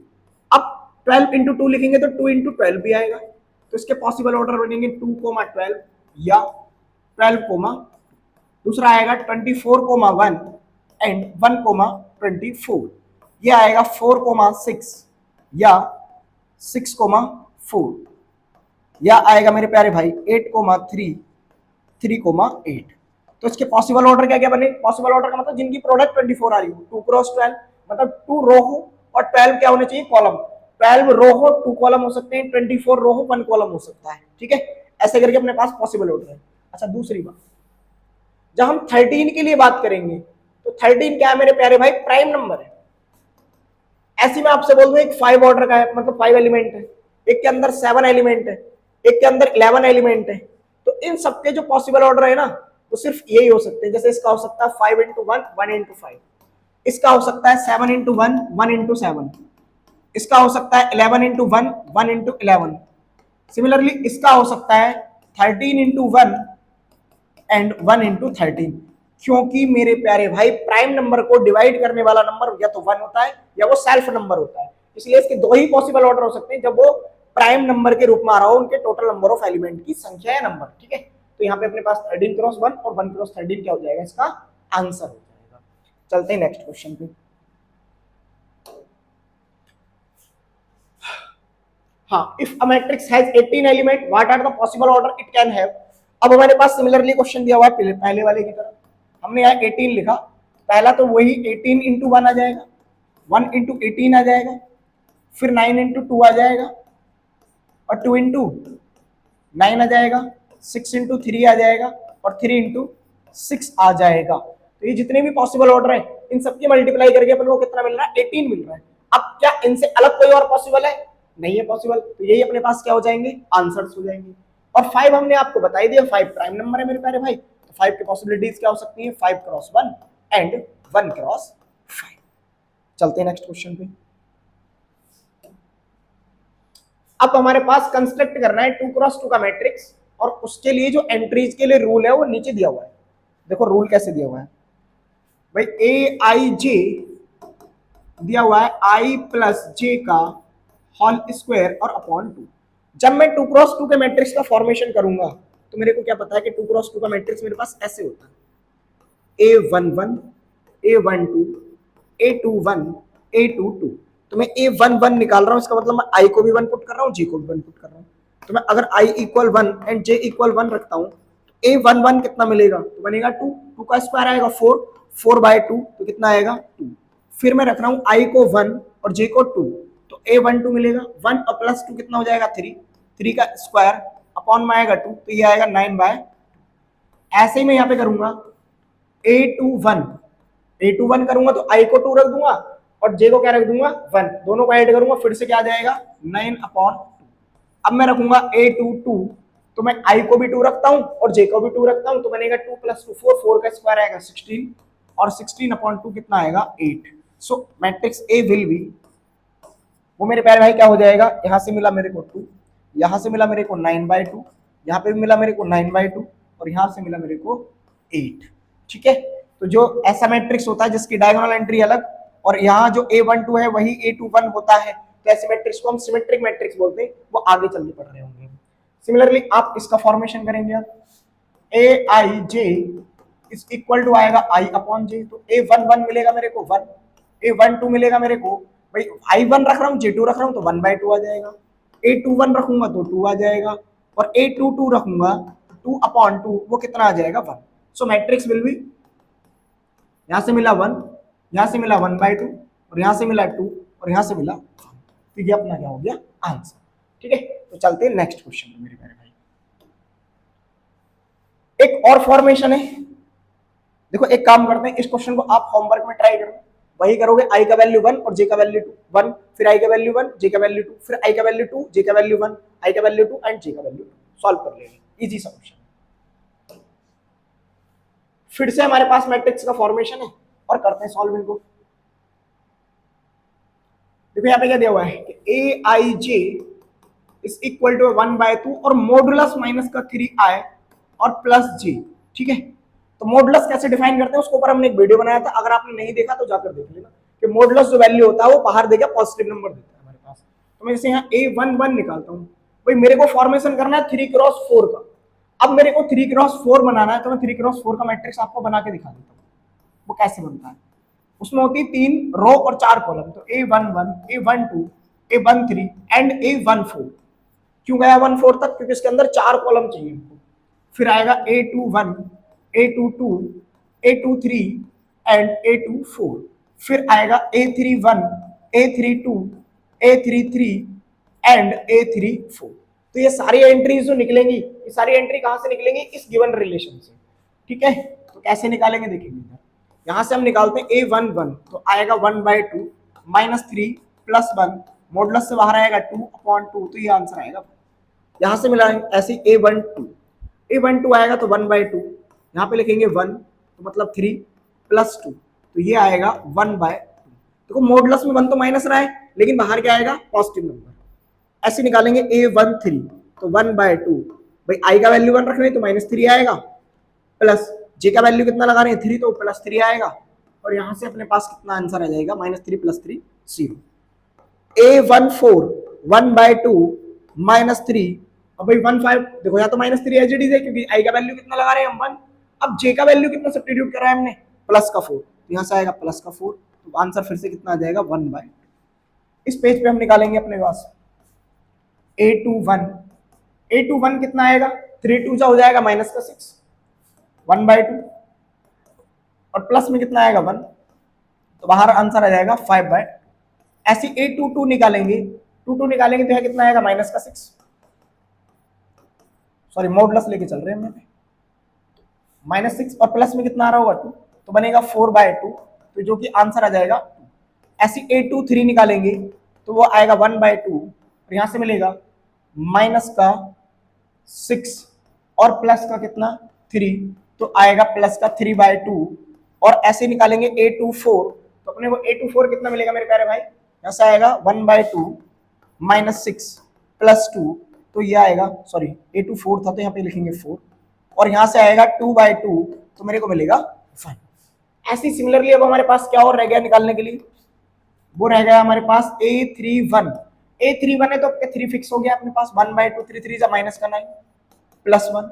[SPEAKER 1] अब 12 × 2 लिखेंगे तो 2 × 12 भी आएगा, तो इसके पॉसिबल ऑर्डर बनेंगे 2, 12 या 12, दूसरा आएगा 24, 1 एंड 1, 24, ये आएगा 4, 6 या 6, 4, या आएगा मेरे प्यारे भाई 8, 3, 3, 8। तो इसके पॉसिबल ऑर्डर क्या क्या बने, पॉसिबल ऑर्डर का मतलब जिनकी प्रोडक्ट 24 आ रही हो, 2x12 मतलब 2 रो हो और 12 क्या होने चाहिए कॉलम, 12 रो हो 2 कॉलम हो सकते हैं, 24 रो हो 1 कॉलम हो सकता है, ठीक है। ऐसे करके अपने पास पॉसिबल ऑर्डर है। अच्छा दूसरी बात, जब हम 13 के लिए बात करेंगे तो 13 क्या है मेरे प्यारे भाई, प्राइम नंबर है। ऐसी मैं आपसे बोल दूं एक 5 ऑर्डर का है, मतलब 5 एलिमेंट है, एक के अंदर 7 एलिमेंट है, एक के अंदर 11 एलिमेंट है, तो इन सबके जो पॉसिबल ऑर्डर है ना वो सिर्फ यही हो सकते हैं। जैसे इसका हो सकता है 5 इंटू 1 1 इंटू 5, इसका हो सकता है 7 इंटू 1 1 इंटू 7, इसका हो सकता है 11 इंटू 1 1 इंटू 11, सिमिलरली इसका हो सकता है 13 इंटू 1 एंड 1 इंटू 13। क्योंकि मेरे प्यारे भाई प्राइम नंबर को डिवाइड करने वाला नंबर या तो 1 होता है या वो सेल्फ नंबर होता है, इसलिए इसके दो ही पॉसिबल ऑर्डर हो सकते हैं जब वो प्राइम नंबर के रूप में आ रहा हो उनके टोटल नंबर ऑफ एलिमेंट की संख्या या नंबर। ठीक है, तो यहाँ पे अपने पास 13 क्रॉस 1 और 1 क्रॉस 13 क्या हो जाएगा, इसका आंसर हो जाएगा। चलते हैं नेक्स्ट क्वेश्चन पे। हाँ, if a matrix has 18 element what are the possible order it can have. अब हमारे पास सिमिलरली क्वेश्चन दिया हुआ है पहले वाले की तरह, हमने यहाँ 18 लिखा, पहला तो वही 18 इंटू 1 आ जाएगा, 1 इंटू 18 आ जाएगा, फिर 9 इंटू 2 आ जाएगा, और 2 इंटू 9 आ जाएगा, 6 इंटू 3 आ जाएगा, और 3 इंटू 6 आ जाएगा। तो ये जितने भी पॉसिबल ऑर्डर है इन सबकी मल्टीप्लाई करके अपन को कितना मिल रहा है, 18 मिल रहा है। अब क्या इनसे अलग कोई और पॉसिबल है, नहीं है पॉसिबल, तो यही अपने पास क्या हो जाएंगे, आंसर्स हो जाएंगे। और 5 हमने आपको बता ही दिया, 5 प्राइम नंबर है मेरे प्यारे भाई, तो 5 की पॉसिबिलिटीज क्या हो सकती है, 5 क्रॉस 1 एंड 1 क्रॉस 5। चलते हैं नेक्स्ट क्वेश्चन पे। अब हमारे पास कंस्ट्रक्ट करना है 2 क्रॉस 2 का मैट्रिक्स, और उसके लिए जो एंट्रीज के लिए रूल है वो नीचे दिया हुआ है। देखो रूल कैसे दिया हुआ है भाई, ए आई जे दिया हुआ है आई प्लस जे का होल स्क्वायर और अपॉन 2। जब मैं 2 क्रॉस 2 के मैट्रिक्स का फॉर्मेशन करूंगा तो मेरे को क्या पता है कि 2 क्रॉस 2 का मैट्रिक्स मेरे पास ऐसे होता है, A11 A12 A21 A22। तो मैं A11 निकाल रहा हूं, इसका मतलब मैं I को भी 1 पुट कर रहा हूं, J को भी 1 पुट कर रहा हूं। तो मैं अगर I equal 1 and J equal 1 रखता हूं तो A11 कितना मिलेगा, तो बनेगा 2, 2 का स्क्वायर आएगा 4, 4 बाय 2 तो कितना आएगा 2। फिर मैं रख रहा हूं I को 1 और J को 2, तो A12 मिलेगा, 1 और प्लस 2 कितना हो जाएगा 3, 3 का स्क्वायर अपॉन में आएगा 2, तो ये आएगा 9 बाय। ऐसे ही मैं यहाँ पे करूंगा A21 करूंगा तो I को 2 रख दूंगा और J को क्या रख दूंगा 1, दोनों को ऐड करूंगा फिर से क्या आ जाएगा 9 अपॉन 2। अब मैं रखूंगा A22 तो मैं I को भी 2 रखता हूं और J को भी 2 रखता हूं, तो बनेगा 2 प्लस 2 4, 4 का स्क्वायर आएगा 16 और 16 अपॉन 2 कितना आएगा 8। सो मैट्रिक्स A विल बी, वो मेरे प्यारे भाई क्या हो जाएगा, यहां से मिला मेरे को 2, यहां से मिला मेरे को 9/2, यहां पे भी मिला मेरे को 9/2 और यहां से मिला मेरे को 8। ठीक है, तो जो ऐसा मैट्रिक्स होता है जिसकी डायगोनल एंट्री अलग और यहाँ जो A12 है वही A21 होता है, तो ऐसे मैट्रिक्स को हम सिमेट्रिक मैट्रिक्स बोलते हैं, वो आगे चल के पढ़ रहे होंगे। सिमिलरली आप इसका फॉर्मेशन करेंगे, आप Aij इज इक्वल टू आएगा I अपॉन J, तो A11 मिलेगा मेरे को 1, A12 मिलेगा मेरे को भाई I1 रख रहा हूँ J2 रख रहा हूँ तो 1/2 आ जाएगा, A21 रखूंगा तो 2 आ जाएगा और A22 रखूंगा 2 अपॉन 2 वो कितना आ जाएगा 1। सो मैट्रिक्स विल बी, यहां से मिला 1, यहां से मिला 1/2 और यहां से मिला 2 और यहां से मिला 1, तो ये अपना क्या हो गया आंसर। ठीक है, तो चलते हैं नेक्स्ट क्वेश्चन पे मेरे प्यारे भाई। एक और फॉर्मेशन है, देखो एक काम करते हैं, इस क्वेश्चन को आप होमवर्क में ट्राई करो, वही करोगे I का वैल्यू 1 और J का वैल्यू 1, फिर I का वैल्यू 1 J का वैल्यू 2, फिर I का वैल्यू 2 J का वैल्यू 1, I का वैल्यू 2 एंड J का वैल्यू 2, सॉल्व कर लेंगे, इजी सॉल्यूशन। फिर से हमारे पास मैट्रिक्स का फॉर्मेशन है और करते हैं सॉल्व इनको। देखो यहाँ पे क्या दिया हुआ है कि Aij इज इक्वल टू 1/2 और मॉडुलस माइनस का 3i और प्लस j। ठीक है, तो मॉडुलस कैसे डिफाइन करते हैं उसके ऊपर हमने एक वीडियो बनाया था, अगर आपने नहीं देखा तो जाकर देख लेना कि मॉडुलस जो वैल्यू होता है वो बाहर देगा पॉजिटिव नंबर देता है हमारे पास। तो मैं जैसे यहाँ A11 निकालता हूँ, भाई मेरे को फॉर्मेशन करना है 3 क्रॉस 4 का। अब मेरे को 3 क्रॉस 4 बनाना है तो मैं 3 क्रॉस 4 का मैट्रिक्स आपको बना के दिखा देता हूँ वो कैसे बनता है। उसमें होती है 3 रो और 4 कॉलम, तो A11 A12 A13 and A14। क्यों गया 14 तक, क्योंकि इसके अंदर 4 कॉलम चाहिए हमको। फिर आएगा A21 A22 A23 and A24, फिर आएगा A31 A32 A33 and A34। तो ये सारी एंट्रीज जो निकलेंगी, ये सारी एंट्री कहां से निकलेंगी, इस गिवन रिलेशन से। ठीक है, तो कैसे निकालेंगे देखेंगे, यहां से हम निकालते हैं A11 तो आएगा 1/2 -3 +1 मॉडुलस से बाहर आएगा 2/2, तो ये आंसर आएगा। यहां से मिला ऐसे a12 आएगा तो 1/2, यहाँ पे लिखेंगे 1 तो मतलब 3 प्लस 2, तो ये आएगा 1/2। देखो मॉडुलस में 1 तो माइनस रहा है, लेकिन बाहर क्या आएगा, पॉजिटिव नंबर। ऐसे निकालेंगे a13 तो 1/2, भाई i का वैल्यू 1 रख रहे हैं तो -3 आएगा, प्लस j का वैल्यू कितना लगा रहे हैं 3, तो +3 आएगा, और यहां से अपने पास कितना आंसर आ जाएगा, -3 + 3 0। a14 1/2 -3, अब भाई 15 देखो या तो -3 एज इट इज है, क्योंकि i का वैल्यू कितना लगा रहे हैं हम 1, अब j का वैल्यू कितना सब्स्टिट्यूट कर रहा है हमने, +4, तो यहां से आएगा +4, तो आंसर फिर से कितना आ जाएगा 1/2। इस पेज पे हम निकालेंगे अपने पास a21 कितना आएगा, 3 2 हो जाएगा -6, 1/2, और प्लस में कितना आएगा 1, तो बाहर आंसर आ जाएगा 5/2। ऐसे a22 निकालेंगे, 22 तो है कितना आएगा -6, सॉरी मॉडुलस लेके चल रहे हैं हम, -6 और प्लस में कितना आ रहा होगा 2, तो बनेगा 4/2, तो जो कि आंसर आ जाएगा 2। ऐसे a23 निकालेंगे तो वो आएगा 1/2, और यहां से मिलेगा -6 और प्लस का कितना 3, तो आएगा +3/2। और ऐसे निकालेंगे a24, तो अपने को a24 कितना मिलेगा मेरे प्यारे भाई, यहां से आएगा 1/2 -6 + 2, तो ये आएगा, सॉरी a24 था तो यहाँ पे लिखेंगे 4, और यहां से आएगा 2/2, तो मेरे को मिलेगा 5। ऐसी सिमिलरली अब हमारे पास क्या और रह गया निकालने के लिए, वो रह गया हमारे पास a31 है तो 3 फिक्स हो गया अपने पास, 1/2 3 3 जा -9 +1,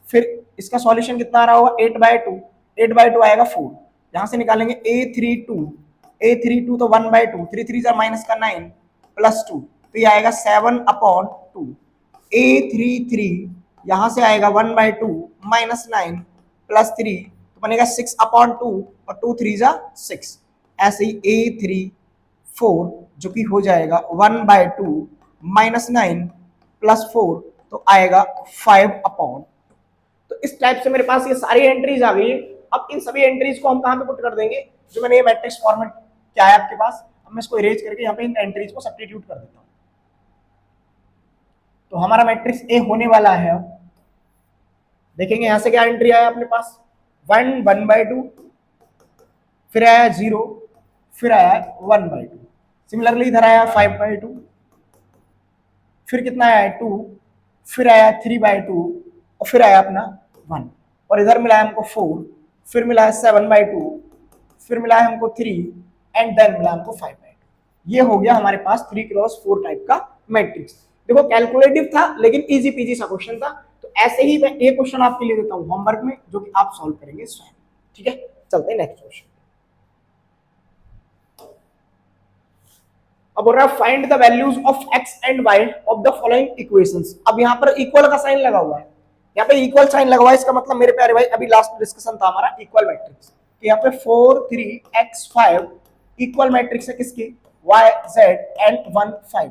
[SPEAKER 1] फिर इसका सॉल्यूशन कितना आ रहा होगा 8/2 आएगा 4, यहां से निकालेंगे a32 तो 1/2 3 3 जा -9 +2, तो ये आएगा 7/2। a33 यहां से आएगा 1/2 -9 +3, तो बनेगा 6/2, और 2 3 जा 6। ऐसे ही a34 जो कि हो जाएगा 1/2 -9 +4, तो आएगा 5/2। तो इस टाइप से मेरे पास ये सारी एंट्रीज आ गई। अब इन सभी एंट्रीज को हम कहां पे पुट कर देंगे, जो मैंने ये मैट्रिक्स फॉर्मेट क्या है आपके पास, अब मैं इसको इरेज करके यहाँ पे इन एंट्रीज को सब्स्टिट्यूट कर देता हूँ। तो हमारा मैट्रिक्स ए होने वाला है, देखेंगे यहां से क्या एंट्री आया अपने पास, 1/2, फिर आया 0, फिर आया 1/2, सिमिलरली इधर आया 5/2, फिर कितना आया 2, फिर आया 3/2, और फिर आया अपना 1, और इधर मिला है हमको 4, फिर मिला है 7/2, फिर मिला है हमको 3, एंड देन मिला हमको 5/2। ये हो गया हमारे पास 3x4 टाइप का मैट्रिक्स। देखो कैलकुलेटिव था लेकिन इजी पीजी सा क्वेश्चन था, तो ऐसे ही मैं एक क्वेश्चन आपके लिए देता हूं होमवर्क में, जो कि आप सॉल्व करेंगे स्वयं। ठीक है, चलते हैं नेक्स्ट क्वेश्चन। अब बोल रहा है find the values of x and y of the following equations. अब यहाँ पर इक्वल का साइन लगा हुआ है, यहाँ पे इक्वल साइन लगा हुआ है, इसका मतलब मेरे प्यारे भाई अभी लास्ट डिस्कशन था हमारा इक्वल मैट्रिक्स, यहाँ पे 4 3 x 5 इक्वल मैट्रिक्स है किसके, y z एंड 1 5।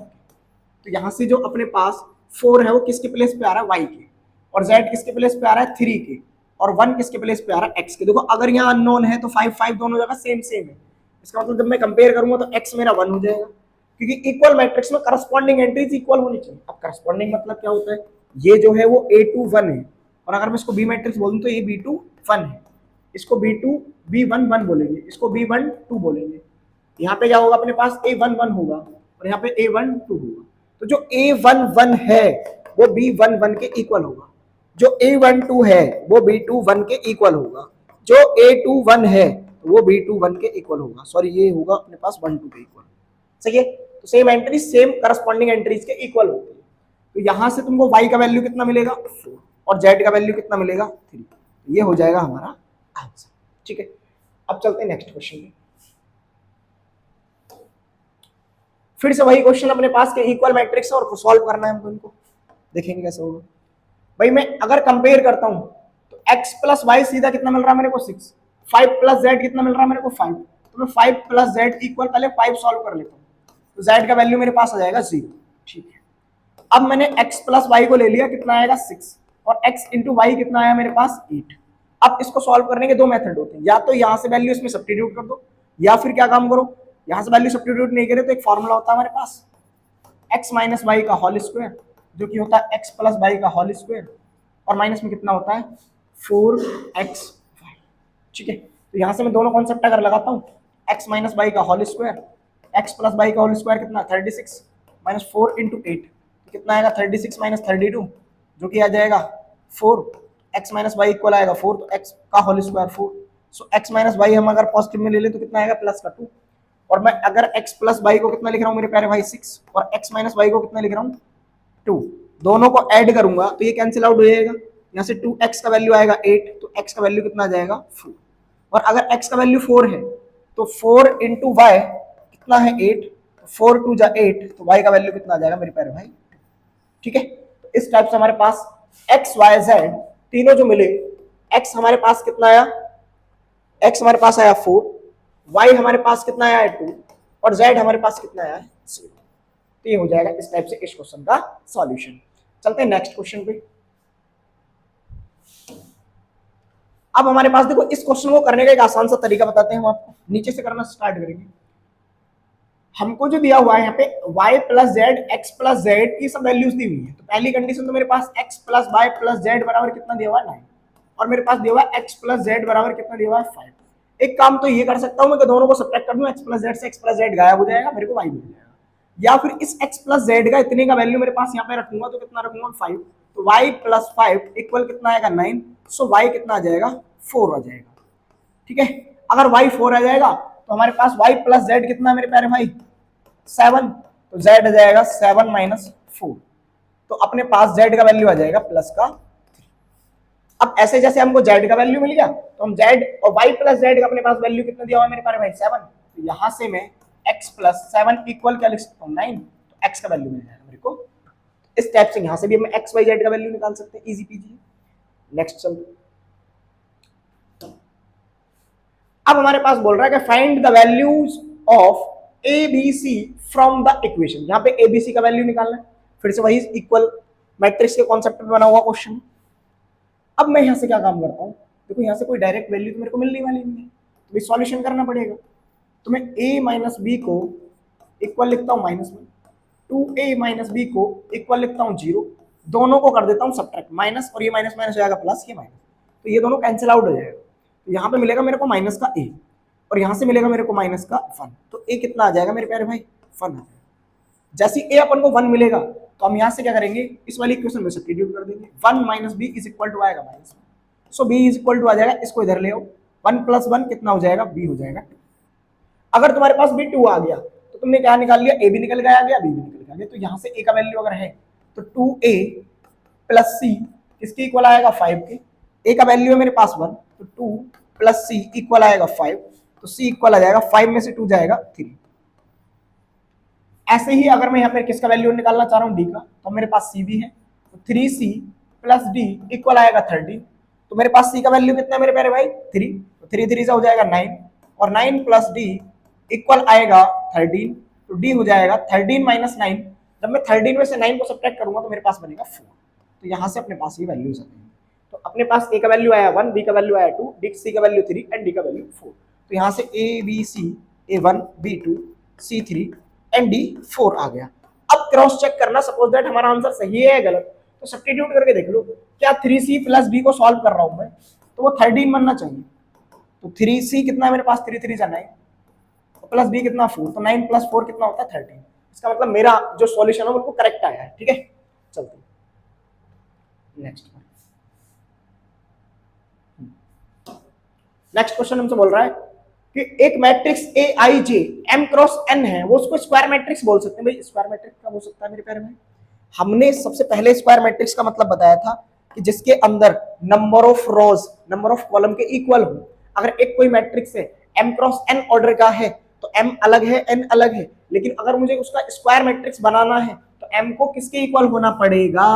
[SPEAKER 1] तो यहाँ से जो अपने पास 4 है वो किसके प्लेस पे आ रहा है y के, और z किसके प्लेस पे आ रहा है 3 के, और 1 किसके प्लेस पे आ रहा है x के। देखो अगर यहाँ अननोन है तो 5 5 दोनों जगह सेम सेम है, इसका मतलब जब मैं कंपेयर करूंगा तो x मेरा 1 हो जाएगा, क्योंकि इक्वल मैट्रिक्स में करस्पॉन्डिंग एंट्रीज इक्वल होनी चाहिए। अब करस्पॉन्डिंग मतलब क्या होता है, ये जो है वो a21 है, और अगर मैं इसको b मैट्रिक्स बोल दूं तो ये b21 है, इसको b1 बोलेंगे, इसको b1 2 बोलेंगे। यहाँ पे क्या होगा अपने पास a11 होगा, और यहाँ पे a12 होगा। तो जो a11 है वो b11 के इक्वल होगा, जो a12 है वो b21 के इक्वल होगा, जो a21 है वो b21 के इक्वल होगा, सॉरी ये होगा अपने पास 1 2 के इक्वल। सही है, तो same entry same corresponding entries के इक्वल होती है। तो यहां से तुमको y का वैल्यू कितना मिलेगा 4, और z का वैल्यू कितना मिलेगा 3, ये हो जाएगा हमारा आंसर। ठीक है, अब चलते हैं नेक्स्ट क्वेश्चन में। फिर से वही क्वेश्चन अपने पास के इक्वल मैट्रिक्स और सॉल्व करना है हमको, इनको देखेंगे कैसे होगा। भाई मैं अगर कंपेयर करता हूं तो x प्लस वाई सीधा कितना मिल रहा है मेरे को 6, 5 प्लस z कितना मिल रहा है मेरे को 5, तो मैं 5 प्लस z इक्वल पहले 5 सॉल्व कर लेता हूं, तो z का वैल्यू मेरे पास आ जाएगा 0। ठीक है, अब मैंने x प्लस वाई को ले लिया, कितना आएगा 6, और x इंटू वाई कितना आया मेरे पास 8। अब इसको सॉल्व करने के दो मेथड होते हैं, या तो यहां से वैल्यू इसमें सब्स्टिट्यूट कर दो, या फिर क्या काम करो, यहां से वैल्यू सब्स्टिट्यूट नहीं करे तो एक फॉर्मूला होता है हमारे पास एक्स माइनस वाई का होल स्क्वायर, जो कि होता है एक्स प्लस वाई का होल स्क्वायर, और माइनस में कितना होता है 4x। ठीक है, तो यहां से मैं दोनों कॉन्सेप्ट अगर लगाता हूँ, एक्स माइनस वाई का whole square, x plus y का होल स्क्वायर कितना 36 माइनस 4 × 8, कितना आएगा 36 माइनस 32, जो कि आ जाएगा 4। एक्स माइनस वाई इक्वल आएगा 4, तो एक्स का होल स्क्वायर 4। सो एक्स माइनस वाई हम अगर पॉजिटिव में ले ले तो कितना आएगा प्लस का 2, और मैं अगर x प्लस वाई को कितना लिख रहा हूँ मेरे प्यारे भाई 6, और x माइनस वाई को कितना लिख रहा हूँ 2, दोनों को ऐड करूंगा तो ये कैंसिल आउट हो जाएगा, यहाँ से 2x का वैल्यू आएगा 8, तो x का वैल्यू कितना आ जाएगा 4, और अगर x का वैल्यू 4 है तो 4 × y कितना है 8, 4 2 जा 8, तो y का वैल्यू कितना आ जाएगा मेरे प्यारे भाई। ठीक है, तो इस टाइप से हमारे पास x y z तीनों जो मिले, x हमारे पास कितना आया, x हमारे पास आया 4, y हमारे पास कितना आया है 2, और z हमारे पास कितना आया है 0। तो ये हो जाएगा इस टाइप से इस क्वेश्चन का सॉल्यूशन। चलते हैं नेक्स्ट क्वेश्चन पे। अब हमारे पास देखो इस क्वेश्चन को करने का एक आसान सा तरीका बताते हैं हम आपको, नीचे से करना स्टार्ट करेंगे। हमको जो दिया हुआ है यहाँ पे y plus Z x plus Z ये सब वैल्यूज दी हुई है, तो पहली कंडीशन तो मेरे पास x plus y plus z बराबर कितना दिया हुआ है 9, और मेरे पास दिया हुआ है x प्लस जेड बराबर कितना दिया हुआ है 5। एक काम तो ये कर सकता हूँ मैं कि दोनों को सब्ट्रैक्ट कर दूं, x प्लस जेड से x प्लस जेड गायब हो जाएगा, मेरे को y मिल जाएगा, या फिर इस x प्लस जेड का इतने का वैल्यू मेरे पास यहाँ पे रखूंगा तो कितना रखूंगा 5, तो y प्लस 5 इक्वल कितना आएगा 9, सो y कितना आ जाएगा 4 आ जाएगा। ठीक है, अगर y 4 आ जाएगा तो हमारे पास y प्लस जेड कितना मेरे प्यारे भाई 7, तो z आ जाएगा 7 माइनस 4, तो अपने पास z का वैल्यू आ जाएगा प्लस का 3। अब ऐसे जैसे हमको z का वैल्यू मिल गया तो हम z और y प्लस z का अपने पास वैल्यू कितना दिया हुआ है मेरे प्यारे भाई 7, तो यहां से मैं x प्लस 7 इक्वल क्या लिख सकता हूँ 9, तो x का वैल्यू मिल जाएगा मेरे को। इस टाइप से यहां से भी हम x y z का वैल्यू निकाल सकते हैं, इजी पीजी। नेक्स्ट चलते, अब हमारे पास बोल रहा है कि find the values of A B C from the equation, यहाँ पे एबीसी का वैल्यू निकालना है, फिर से वही इक्वल मैट्रिक्स के कॉन्सेप्ट पे बना हुआ क्वेश्चन। अब मैं यहाँ से क्या काम करता हूँ, देखो यहाँ से कोई डायरेक्ट वैल्यू तो मेरे को मिलने वाली नहीं है, तो सॉल्यूशन करना पड़ेगा, तो मैं a माइनस बी को इक्वल लिखता हूँ -1, 2a माइनस बी को इक्वल लिखता हूँ 0, दोनों को कर देता हूँ सब्ट्रैक्ट, माइनस और ये माइनस माइनस हो जाएगा प्लस, ये माइनस, तो ये दोनों कैंसिल आउट हो जाएगा, तो यहाँ पे मिलेगा मेरे को माइनस का a, और यहाँ से मिलेगा मेरे को माइनस का 1, तो a कितना आ जाएगा मेरे प्यारे भाई 1 आ जाएगा। जैसे a अपन को 1 मिलेगा तो हम यहाँ से क्या करेंगे, इस वाली इक्वेशन में सब्स्टिट्यूट कर देंगे, 1 minus B is equal to आएगा -1, so b is equal to आ जाएगा, इसको इधर ले आओ, 1 प्लस 1 कितना हो जाएगा b हो जाएगा 2। अगर तुम्हारे पास b 2 आ गया तो तुमने क्या निकाल लिया, a भी निकल गया b भी निकल गया, तो यहाँ से a का वैल्यू अगर है तो 2a प्लस c किसके इक्वल आएगा 5 के, a का वैल्यू है मेरे पास 1, तो 2 प्लस c इक्वल आएगा 5, तो c इक्वल आ जाएगा 5 में से 2 जाएगा 3। ऐसे ही अगर मैं यहाँ पे किसका वैल्यू निकालना चाह रहा हूँ d का, तो मेरे पास c भी है, तो 3c प्लस d इक्वल आएगा 13, तो मेरे पास c का वैल्यू कितना है मेरे प्यारे भाई 3, तो 3 3 से हो जाएगा 9, और 9 प्लस d इक्वल आएगा 13, तो d हो जाएगा 13 माइनस 9, जब मैं 13 में से 9 को सब्ट्रैक्ट करूंगा तो मेरे पास बनेगा 4, तो यहाँ से अपने पास ये वैल्यूज आते हैं, तो अपने पास a का वैल्यू आया 1, b का वैल्यू आया 2, c का वैल्यू 3 एंड d का वैल्यू 4, तो यहाँ से a b c a1 b2 c3 and d 4 आ गया। अब क्रॉस चेक करना, सपोज दैट हमारा आंसर सही है या गलत, तो सब्स्टिट्यूट करके देख लो, क्या 3c प्लस b को सॉल्व कर रहा हूं मैं तो वो 13 बनना चाहिए, तो 3c कितना है मेरे पास 3 3 9, प्लस b कितना 4, तो 9 प्लस 4 कितना होता है 13, इसका मतलब मेरा जो सॉल्यूशन है वो करेक्ट आया है। ठीक है, चलते नेक्स्ट क्वेश्चन हमसे बोल रहा है कि एक matrix A I J M cross N है, वो उसको स्क्वायर मैट्रिक्स बोल सकते हैं। भाई स्क्वायर मैट्रिक्स क्या हो सकता है मेरे प्यारे भाई, हमने सबसे पहले स्क्वायर मैट्रिक्स का मतलब बताया था कि जिसके अंदर number of rows number of column के इक्वल हो। अगर एक कोई मैट्रिक्स है एम क्रॉस एन ऑर्डर का है तो एम अलग है एन अलग है, लेकिन अगर मुझे उसका स्क्वायर मैट्रिक्स बनाना है तो एम को किसके इक्वल होना पड़ेगा,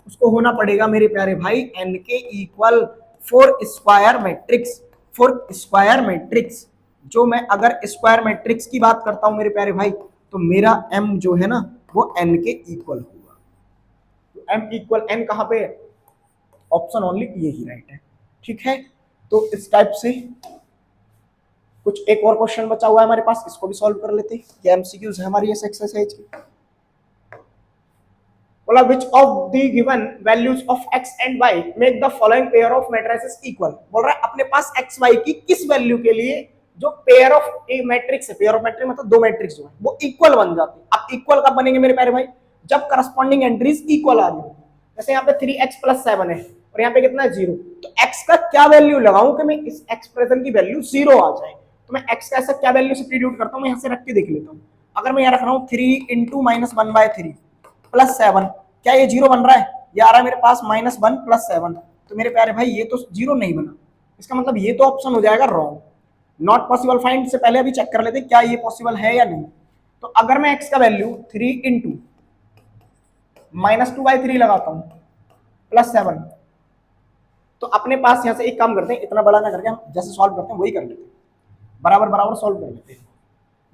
[SPEAKER 1] उसको होना पड़ेगा मेरे प्यारे भाई एन के equal. For square matrix, for square matrix जो मैं अगर स्क्वायर मैट्रिक्स की बात करता हूं मेरे प्यारे भाई, तो मेरा m जो है ना वो n के इक्वल होगा, तो m इक्वल n कहां पे है, ऑप्शन ओनली यही राइट है। ठीक है, तो इस टाइप से कुछ एक और क्वेश्चन बचा हुआ है हमारे पास, इसको भी सॉल्व कर लेते हैं, ये एमसीक्यूज है हमारी इस एक्सरसाइज की। बोला which of the given values of x and y make the following pair of matrices equal. बोल रहा है अपने पास एक्स वाई की किस वैल्यू के लिए जो पेयर ऑफ ए मैट्रिक्स है, पेयर ऑफ मैट्रिक्स मतलब दो मैट्रिक्स जो है वो इक्वल बन जाती है। अब इक्वल कब बनेंगे मेरे प्यारे भाई, जब करस्पॉन्डिंग एंट्रीज इक्वल आ रही। जैसे यहाँ पे 3x+7 है और यहाँ पे कितना है 0, तो x का क्या वैल्यू लगाऊं कि मैं इस एक्सप्रेशन की वैल्यू 0 आ जाए। तो मैं x का ऐसा क्या वैल्यू सब्स्टिट्यूट करता हूँ, मैं यहाँ से रख के देख लेता हूँ। अगर मैं यहाँ रख रहा हूँ 3 इंटू -1/3 प्लस 7, क्या ये 0 बन रहा है? ये आ रहा है मेरे पास -1 + 7। तो मेरे प्यारे भाई ये तो 0 नहीं बना, इसका मतलब ये तो ऑप्शन हो जाएगा रॉन्ग, नॉट पॉसिबल फाइंड से पहले अभी चेक कर लेते क्या ये पॉसिबल है या नहीं। तो अगर मैं x का वैल्यू 3 इंटू -2/3 लगाता हूं प्लस 7, तो अपने पास यहां से एक काम करते हैं, इतना बड़ा ना करके हम जैसे सॉल्व करते हैं वही कर लेते हैं, बराबर बराबर सॉल्व कर लेते हैं।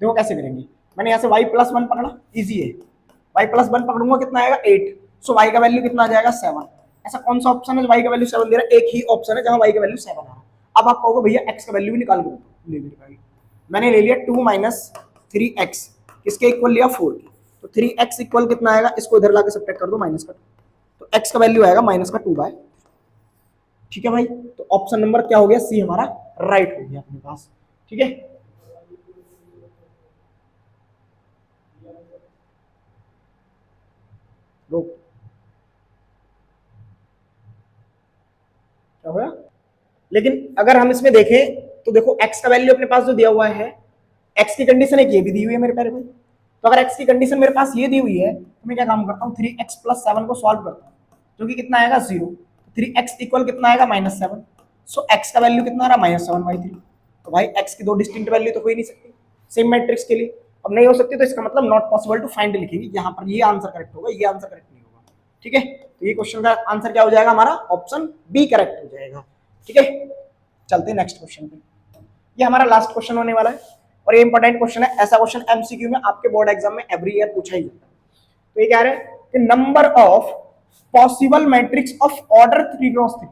[SPEAKER 1] देखो कैसे करेंगे, मैंने यहां से y+1 पकड़ा, इजी है, y+1 पकड़ूंगा कितना आएगा 8, सो y का वैल्यू कितना आ जाएगा 7। ऐसा कौन सा ऑप्शन है y का वैल्यू 7 दे रहा है? एक ही ऑप्शन है जहां y का वैल्यू 7 आ रहा है। अब आप कहोगे भैया x का वैल्यू भी निकाल के ले मेरे भाई, मैंने ले लिया 2 - 3x, किसके इक्वल लिया 4 की, तो 3x इक्वल कितना आएगा, इसको इधर लाके सब्ट्रैक्ट कर दो माइनस का 2, तो x का वैल्यू आएगा -2/। ठीक है भाई, तो ऑप्शन नंबर क्या हो गया, सी हमारा राइट हो गया अपने पास। ठीक है, रोक, क्या होगा, लेकिन अगर हम इसमें देखें तो देखो x का वैल्यू अपने पास जो दिया हुआ है, x की कंडीशन एक ये भी दी हुई है मेरे प्यारे भाई, तो अगर x की कंडीशन मेरे पास ये दी हुई है तो मैं क्या काम करता हूँ 3x+7 को सॉल्व करता हूँ, जो कि कितना आएगा 0, 3x इक्वल कितना आएगा -7, सो x का वैल्यू कितना आ रहा है -7/3। तो भाई x की दो डिस्टिंक्ट वैल्यू तो हो ही नहीं सकती सेम मैट्रिक्स के लिए, अब नहीं हो सकती तो इसका मतलब नॉट पॉसिबल टू फाइंड लिखेंगे, यहाँ पर ये आंसर करेक्ट होगा, ये आंसर करेक्ट नहीं होगा। ठीक है, तो ये क्वेश्चन का आंसर क्या हो जाएगा हमारा, ऑप्शन बी करेक्ट हो जाएगा। ठीक है, चलते हैं नेक्स्ट क्वेश्चन पे, ये हमारा लास्ट क्वेश्चन होने वाला है और ये इंपॉर्टेंट क्वेश्चन है, ऐसा क्वेश्चन एमसीक्यू में आपके बोर्ड एग्जाम में एवरी ईयर पूछा ही जाता है। तो ये कह रहे हैं कि number of possible matrix of order 3x3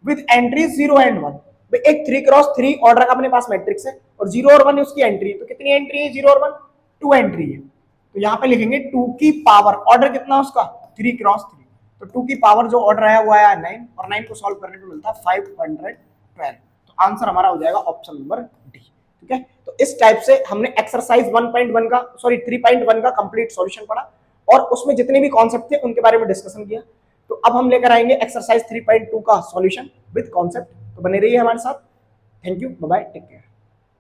[SPEAKER 1] with entry 0 and 1। एक 3x3 ऑर्डर का अपने पास मैट्रिक्स है और 0 और 1 उसकी एंट्री है, तो कितनी एंट्री है 0 और 1, 2 एंट्री है। तो यहाँ पे लिखेंगे 2 की पावर, ऑर्डर कितना उसका 3x3, तो 2 की पावर जो ऑर्डर आया वो आया 9 और 9 को सॉल्व करने पे मिलता है 512। तो आंसर हमारा हो जाएगा ऑप्शन नंबर डी। ठीक है, तो इस टाइप से हमने एक्सरसाइज 1.1 का 3.1 का कंप्लीट सॉल्यूशन पढ़ा और उसमें जितने भी कॉन्सेप्ट थे उनके बारे में डिस्कशन किया। तो अब हम लेकर आएंगे एक्सरसाइज 3.2 का सॉल्यूशन विद कॉन्सेप्ट, तो बने रहिए हमारे साथ। Thank you, bye bye, take care.